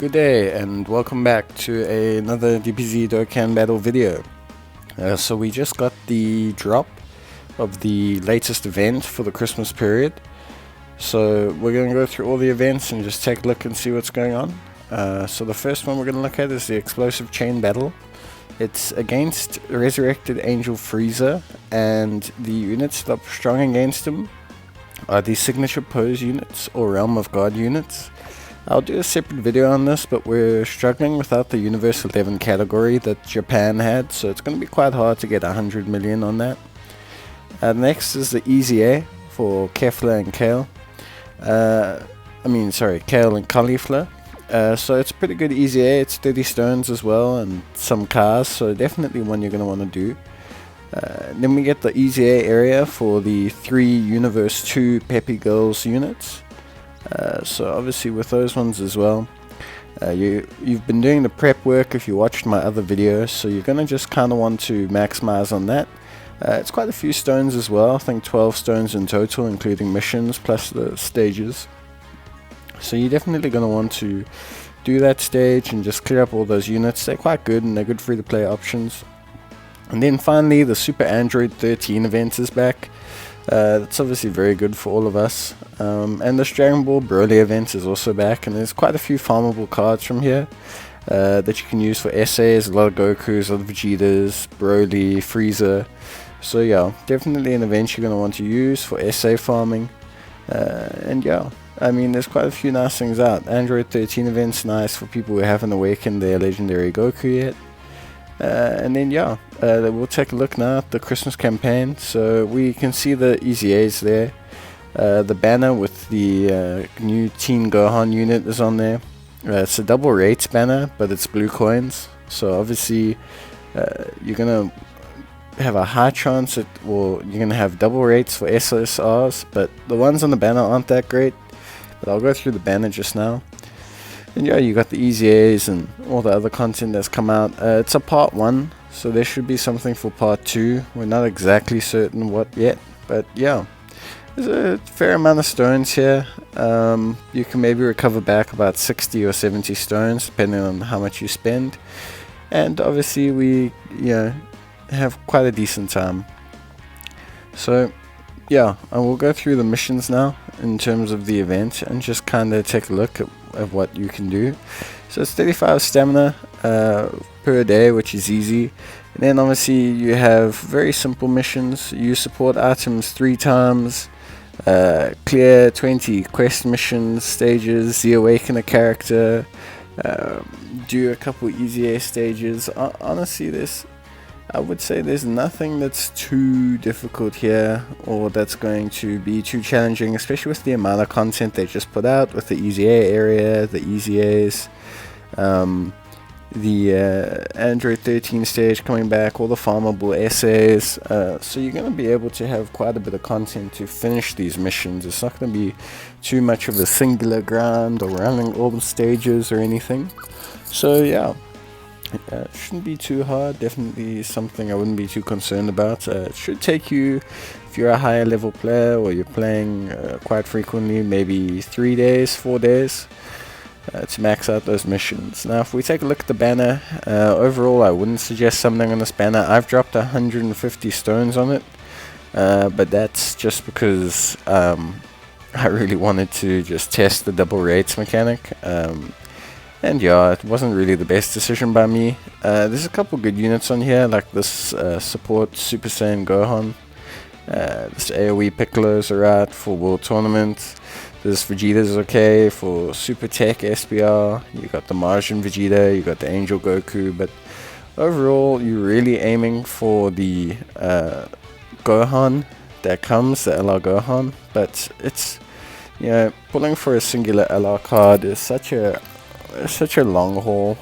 Good day and welcome back to another DBZ Dokkan Battle video. So we just got the drop of the latest event for the Christmas period. So we're going to go through all the events and just take a look and see what's going on. So the first one we're going to look at is the Explosive Chain Battle. It's against Resurrected Angel Frieza, and the units that are strong against him are the Signature Pose units or Realm of God units. I'll do a separate video on this, but we're struggling without the Universe 11 category that Japan had, so it's going to be quite hard to get 100 million on that. Next is the Easy A for Kefla and Kale. Kale and Caulifla. So it's pretty good Easy A. It's 30 stones as well and some cars, so definitely one you're going to want to do. Then we get the Easy A area for the 3 Universe 2 Peppy Girls units. So obviously with those ones as well, you've been doing the prep work if you watched my other videos, so you're going to just kind of want to maximize on that. It's quite a few stones as well, I think 12 stones in total including missions plus the stages. So you're definitely going to want to do that stage and just clear up all those units. They're quite good and they're good free to play options. And then finally the Super Android 13 event is back. That's obviously very good for all of us. And the Dragon Ball Broly event is also back, and there's quite a few farmable cards from here that you can use for SAs, a lot of Gokus, a lot of Vegetas, Broly, Frieza. So yeah, definitely an event you're going to want to use for SA farming. And yeah, I mean there's quite a few nice things out. Android 13 event's nice for people who haven't awakened their legendary Goku yet. And then yeah, we'll take a look now at the Christmas campaign. So we can see the Easy A's there. The banner with the new Teen Gohan unit is on there. It's a double rates banner, but it's blue coins. So obviously you're gonna have a high chance at, well, you're gonna have double rates for SSRs, but the ones on the banner aren't that great. But I'll go through the banner just now. And yeah, you got the Easy A's and all the other content that's come out. It's a part 1, so there should be something for part 2. We're not exactly certain what yet, but yeah. There's a fair amount of stones here. You can maybe recover back about 60 or 70 stones, depending on how much you spend. And obviously we have quite a decent time. So yeah, I will go through the missions now in terms of the event and just kind of take a look at what you can do. So it's 35 stamina per day, which is easy. And then obviously you have very simple missions. You support items 3 times, clear 20 quest missions, stages, awaken a character, do a couple Easy A stages. Honestly, I would say there's nothing that's too difficult here or that's going to be too challenging, especially with the amount of content they just put out with the Easy A area, the Easy A's, the Android 13 stage coming back, all the farmable essays. So you're going to be able to have quite a bit of content to finish these missions. It's not going to be too much of a singular grind or running all the stages or anything. So yeah. It shouldn't be too hard, definitely something I wouldn't be too concerned about. It should take you, if you're a higher level player or you're playing quite frequently, maybe 3 days, 4 days to max out those missions. Now if we take a look at the banner, overall I wouldn't suggest summoning on this banner. I've dropped 150 stones on it, but that's just because I really wanted to just test the double rates mechanic. And yeah, it wasn't really the best decision by me. There's a couple good units on here, like this support Super Saiyan Gohan. This AoE Piccolo's alright for World Tournament. This Vegeta's okay for Super Tech SBR. You got the Martian Vegeta, you got the Angel Goku, but overall you're really aiming for the Gohan that comes, the LR Gohan. But it's, pulling for a singular LR card is such a long haul.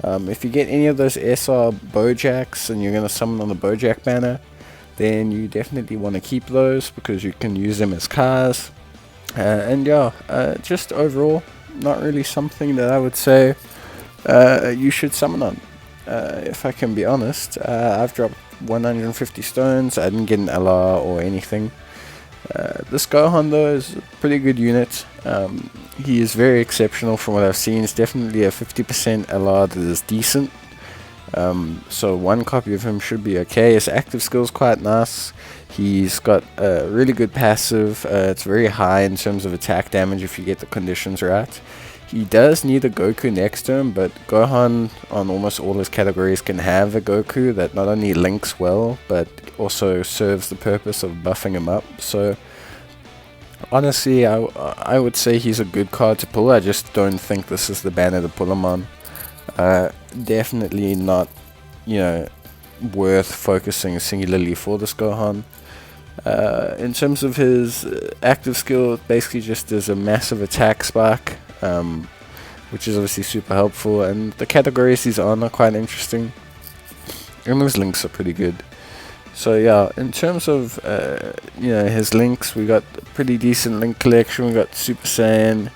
If you get any of those SR Bojacks and you're going to summon on the Bojack banner, then you definitely want to keep those because you can use them as cars. And yeah, just overall, not really something that I would say you should summon on. If I can be honest, I've dropped 150 stones. I didn't get an LR or anything. This Gohan though is a pretty good unit. He is very exceptional from what I've seen. It's definitely a 50% LR that is decent. So one copy of him should be okay. His active skill is quite nice. He's got a really good passive. It's very high in terms of attack damage if you get the conditions right. He does need a Goku next to him, but Gohan on almost all his categories can have a Goku that not only links well, but also serves the purpose of buffing him up. So honestly, I would say he's a good card to pull. I just don't think this is the banner to pull him on. Definitely not, worth focusing singularly for this Gohan. In terms of his active skill, it basically just does a massive attack spark, which is obviously super helpful, and the categories he's on are quite interesting, and his links are pretty good. So yeah, in terms of his links, we got a pretty decent link collection. We got Super Saiyan,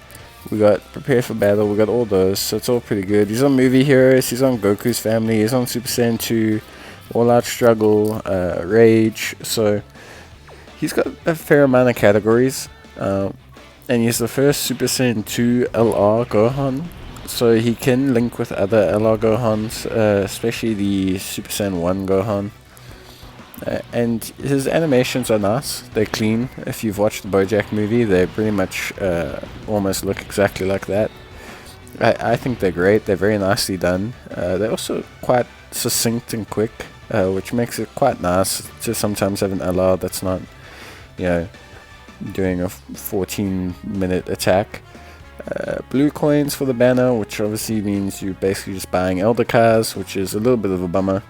we got Prepare for Battle, we got all those, so it's all pretty good. He's on Movie Heroes, he's on Goku's Family, he's on Super Saiyan 2, All Out Struggle, Rage, so he's got a fair amount of categories, and he's the first Super Saiyan 2 LR Gohan, so he can link with other LR Gohans, especially the Super Saiyan 1 Gohan. And his animations are nice, they're clean. If you've watched the BoJack movie, they pretty much almost look exactly like that. I think they're great, they're very nicely done. They're also quite succinct and quick, which makes it quite nice to sometimes have an LR that's not, doing a 14-minute attack. Blue coins for the banner, which obviously means you're basically just buying Elder Cars, which is a little bit of a bummer.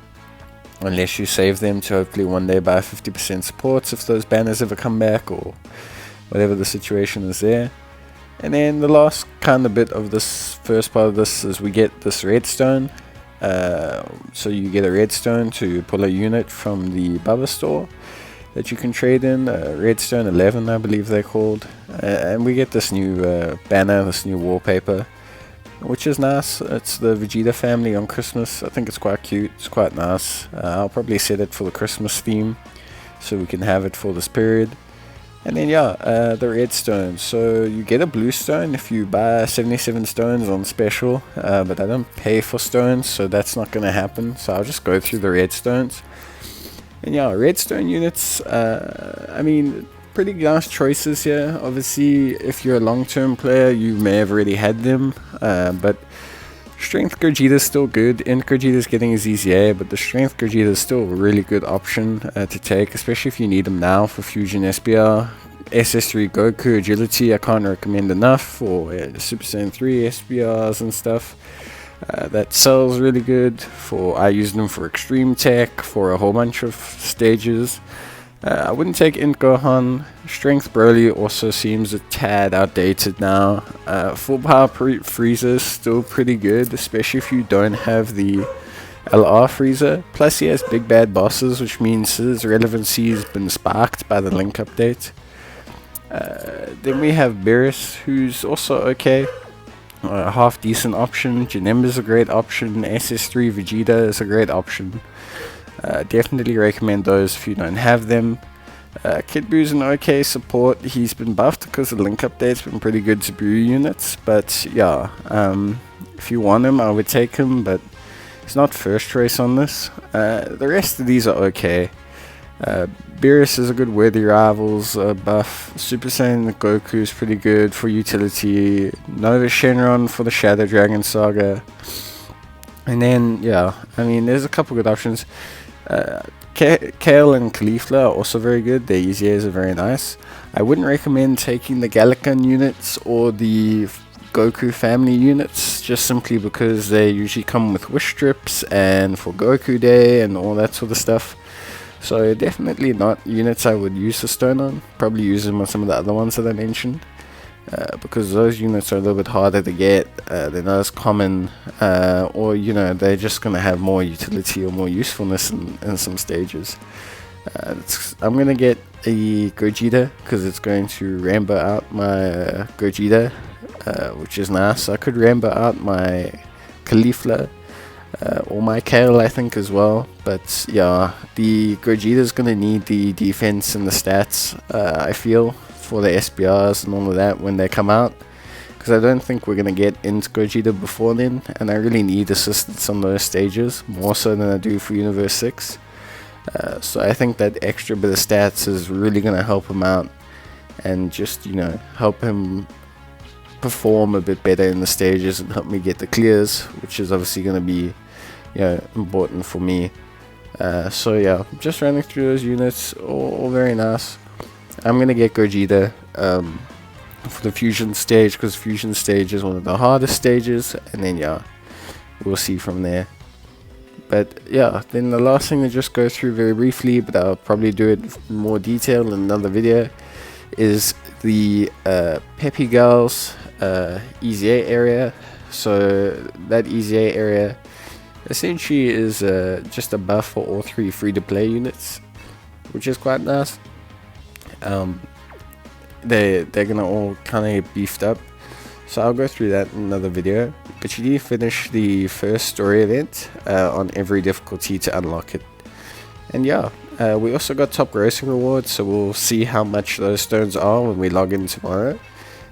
Unless you save them to hopefully one day buy 50% supports if those banners ever come back, or whatever the situation is there. And then the last kind of bit of this first part of this is we get this redstone. So you get a redstone to pull a unit from the Baba store that you can trade in. Redstone 11 I believe they're called. And we get this new banner, this new wallpaper, which is nice. It's the Vegeta family on Christmas. I think it's quite cute, it's quite nice. I'll probably set it for the Christmas theme so we can have it for this period. And then the redstone, so you get a blue stone if you buy 77 stones on special, but I don't pay for stones, so that's not going to happen, so I'll just go through the redstones. And redstone units, pretty nice choices here. Obviously, if you're a long-term player, you may have already had them, but Strength Gogeta is still good. Int Gogeta is getting his EZA, but the Strength Gogeta is still a really good option to take, especially if you need them now for Fusion SBR. SS3 Goku Agility I can't recommend enough for Super Saiyan 3 SBRs and stuff. That sells really good. I use them for Extreme Tech, for a whole bunch of stages. I wouldn't take Int Gohan. Strength Broly also seems a tad outdated now. Full Power Frieza is still pretty good, especially if you don't have the LR Frieza. Plus he has big bad bosses, which means his relevancy has been sparked by the Link update. Then we have Beerus, who's also okay. A half decent option. Janemba is a great option. SS3 Vegeta is a great option. Definitely recommend those if you don't have them. Kid Buu's an okay support. He's been buffed because the Link update's been pretty good to Buu units, but if you want him I would take him, but he's not first choice on this. The rest of these are okay. Beerus is a good worthy rivals buff. Super Saiyan Goku is pretty good for utility. Nova Shenron for the Shadow Dragon Saga. And then there's a couple good options. Kale and Caulifla are also very good. Their EZAs are very nice. I wouldn't recommend taking the Galakan units or the Goku family units, just simply because they usually come with wish strips and for Goku Day and all that sort of stuff. So definitely not units I would use the stone on. Probably use them on some of the other ones that I mentioned, because those units are a little bit harder to get. They're not as common, or they're just going to have more utility or more usefulness in some stages. I'm going to get a Gogeta because it's going to Rambo out my Gogeta, which is nice. I could Rambo out my Caulifla. or my Kale, I think, as well. But yeah, the Gogeta's gonna need the defense and the stats, I feel, for the SBRs and all of that when they come out, because I don't think we're gonna get into Gogeta before then, and I really need assistance on those stages more so than I do for Universe 6. So I think that extra bit of stats is really gonna help him out and just, you know, help him perform a bit better in the stages and help me get the clears, which is obviously going to be, you know, important for me. So yeah, just running through those units, all very nice. I'm going to get Gogeta for the fusion stage, because fusion stage is one of the hardest stages, and then yeah, we'll see from there. But yeah, then the last thing to just go through very briefly, but I'll probably do it in more detail in another video, is the Peppy Girls EZA area. So that EZA area essentially is just a buff for all 3 free-to-play units, which is quite nice. They're gonna all kind of get beefed up, so I'll go through that in another video. But you need to finish the first story event on every difficulty to unlock it. And yeah, we also got top grossing rewards, so we'll see how much those stones are when we log in tomorrow.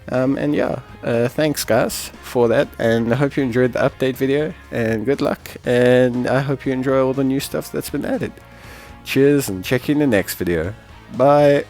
And yeah, thanks guys for that, and I hope you enjoyed the update video, and good luck, and I hope you enjoy all the new stuff that's been added. Cheers, and check you in the next video. Bye.